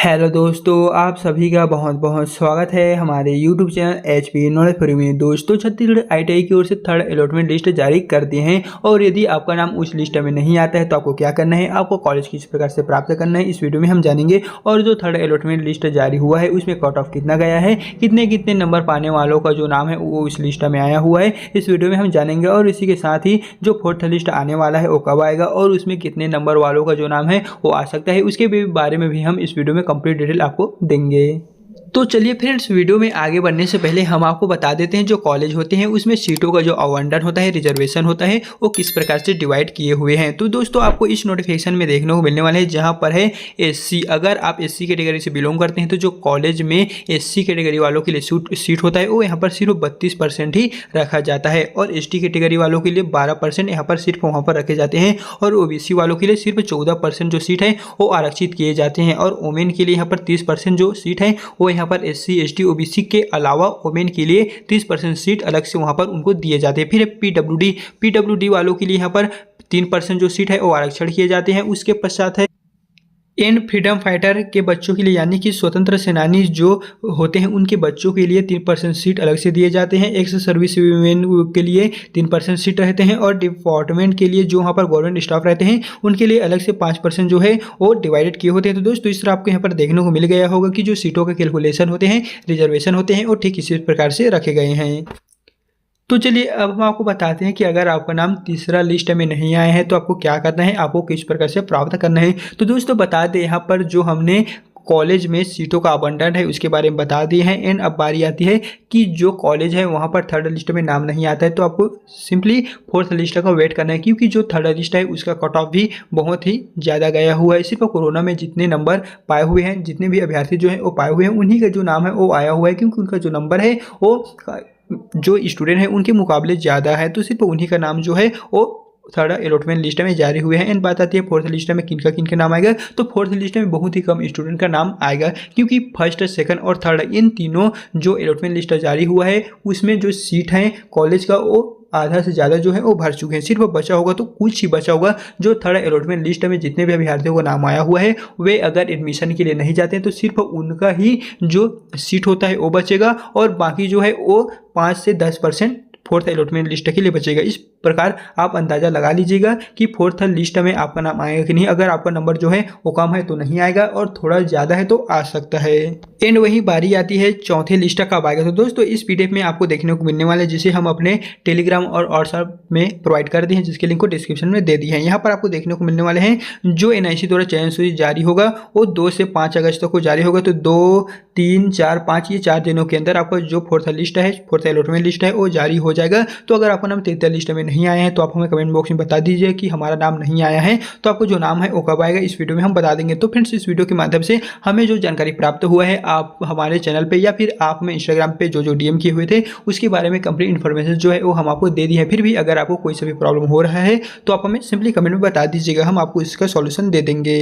Hello दोस्तों, आप सभी का बहुत बहुत स्वागत है हमारे YouTube channel HP knowledge free में। दोस्तों, छत्तीसगढ़ आईटीआई की ओर से थर्ड अलॉटमेंट लिस्ट जारी कर दी है और यदि आपका नाम उस लिस्ट में नहीं आता है तो आपको क्या करना है, आपको कॉलेज किस प्रकार से प्राप्त करना है, इस वीडियो में हम जानेंगे। और जो थर्ड अलॉटमेंट लिस्ट जारी हुआ है उसमें कट ऑफ कितना गया है, कितने कितने नंबर पाने वालों का जो नाम है वो इस लिस्ट में आया हुआ है, इस वीडियो में हम जानेंगे। और इसी के साथ ही जो फोर्थ लिस्ट आने वाला है वो कब आएगा और उसमें कितने नंबर वालों का जो नाम है वो आ सकता है, उसके बारे में भी हम इस वीडियो में कंप्लीट डिटेल आपको देंगे। तो चलिए फ्रेंड्स, वीडियो में आगे बढ़ने से पहले हम आपको बता देते हैं जो कॉलेज होते हैं उसमें सीटों का जो आवंटन होता है, रिजर्वेशन होता है, वो किस प्रकार से डिवाइड किए हुए हैं। तो दोस्तों, आपको इस नोटिफिकेशन में देखने को मिलने वाले हैं जहां पर है एससी। अगर आप एससी कैटेगरी से बिलोंग करते हैं तो जो कॉलेज में एससी कैटेगरी वालों के लिए सीट होता है वो यहाँ पर सिर्फ 32% ही रखा जाता है और एसटी कैटेगरी वालों के लिए 12% यहाँ पर सिर्फ वहाँ पर रखे जाते हैं और ओबीसी वालों के लिए सिर्फ 14% जो सीट है वो आरक्षित किए जाते हैं और वोमेन के लिए यहाँ पर 30% जो सीट है वो यहाँ पर एससी एसटी ओबीसी के अलावा वोमेन के लिए 30% सीट अलग से वहाँ पर उनको दिए जाते हैं। फिर पीडब्ल्यूडी वालों के लिए यहाँ पर 3% जो सीट है वो आरक्षण किए जाते हैं। उसके पश्चात है एंड फ्रीडम फाइटर के बच्चों के लिए, यानी कि स्वतंत्र सेनानी जो होते हैं उनके बच्चों के लिए 3% सीट अलग से दिए जाते हैं। एक्स सर्विस वुमेन के लिए 3% सीट रहते हैं और डिपार्टमेंट के लिए जो वहाँ पर गवर्नमेंट स्टाफ रहते हैं उनके लिए अलग से 5% जो है वो डिवाइडेड किए होते हैं। तो दोस्तों, इस तरह आपको यहाँ पर देखने को मिल गया होगा कि जो सीटों का कैलकुलेशन होते हैं, रिजर्वेशन होते हैं, वो ठीक इसी प्रकार से रखे गए हैं। तो चलिए अब हम आपको बताते हैं कि अगर आपका नाम तीसरा लिस्ट में नहीं आया है तो आपको क्या करना है, आपको किस प्रकार से प्राप्त करना है। तो दोस्तों, बता दें यहाँ पर जो हमने कॉलेज में सीटों का आवंटन है उसके बारे में बता दिए हैं। एंड अब बारी आती है कि जो कॉलेज है वहाँ पर थर्ड लिस्ट में नाम नहीं आता है तो आपको सिंपली फोर्थ लिस्ट का वेट करना है, क्योंकि जो थर्ड लिस्ट है उसका कट ऑफ भी बहुत ही ज़्यादा गया हुआ है। सिर्फ कोरोना में जितने नंबर पाए हुए हैं, जितने भी अभ्यर्थी जो है वो पाए हुए हैं, उन्हीं का जो नाम है वो आया हुआ है, क्योंकि उनका जो नंबर है वो जो स्टूडेंट है उनके मुकाबले ज़्यादा है, तो सिर्फ उन्हीं का नाम जो है वो थर्ड अलॉटमेंट लिस्ट में जारी हुए हैं। एंड बात आती है फोर्थ लिस्ट में किनका नाम आएगा, तो फोर्थ लिस्ट में बहुत ही कम स्टूडेंट का नाम आएगा, क्योंकि फर्स्ट, सेकंड और थर्ड इन तीनों जो अलॉटमेंट लिस्ट जारी हुआ है उसमें जो सीट है कॉलेज का वो आधा से ज़्यादा जो है वो भर चुके हैं। सिर्फ बचा होगा तो कुछ ही बचा होगा जो थर्ड अलॉटमेंट लिस्ट में जितने भी अभ्यर्थियों का नाम आया हुआ है वे अगर एडमिशन के लिए नहीं जाते हैं तो सिर्फ उनका ही जो सीट होता है वो बचेगा और बाकी जो है वो 5 से 10% फोर्थ अलॉटमेंट लिस्ट के लिए बचेगा। इस प्रकार आप अंदाज़ा लगा लीजिएगा कि फोर्थ लिस्ट में आपका नाम आएगा कि नहीं। अगर आपका नंबर जो है वो कम है तो नहीं आएगा और थोड़ा ज़्यादा है तो आ सकता है। एंड वही बारी आती है चौथे लिस्ट कब आएगा। तो दोस्तों, इस पीडीएफ में आपको देखने को मिलने वाला है जिसे हम अपने टेलीग्राम और व्हाट्सएप में प्रोवाइड कर दिए हैं, जिसके लिंक को डिस्क्रिप्शन में दे दी है। यहाँ पर आपको देखने को मिलने वाले हैं जो एनआईसी द्वारा चयन सूची जारी होगा वो 2 से 5 अगस्त तक को जारी होगा। तो 2, 3, 4, 5 ये 4 दिनों के अंदर आपका जो फोर्थ लिस्ट है, फोर्थ अलॉटमेंट लिस्ट है वो जारी हो जाएगा। तो अगर आपका नाम तृतीय लिस्ट में नहीं आया है तो आप हमें कमेंट बॉक्स में बता दीजिए कि हमारा नाम नहीं आया है, तो आपको जो नाम है वो कब आएगा इस वीडियो में हम बता देंगे। तो फ्रेंड्स, इस वीडियो के माध्यम से हमें जो जानकारी प्राप्त हुआ है, आप हमारे चैनल पे या फिर आप में इंस्टाग्राम पे जो डीएम किए हुए थे उसके बारे में कंप्लीट इन्फॉर्मेशन जो है वो हम आपको दे दी है। फिर भी अगर आपको कोई सा भी प्रॉब्लम हो रहा है तो आप हमें सिंपली कमेंट में बता दीजिएगा, हम आपको इसका सॉल्यूशन दे देंगे।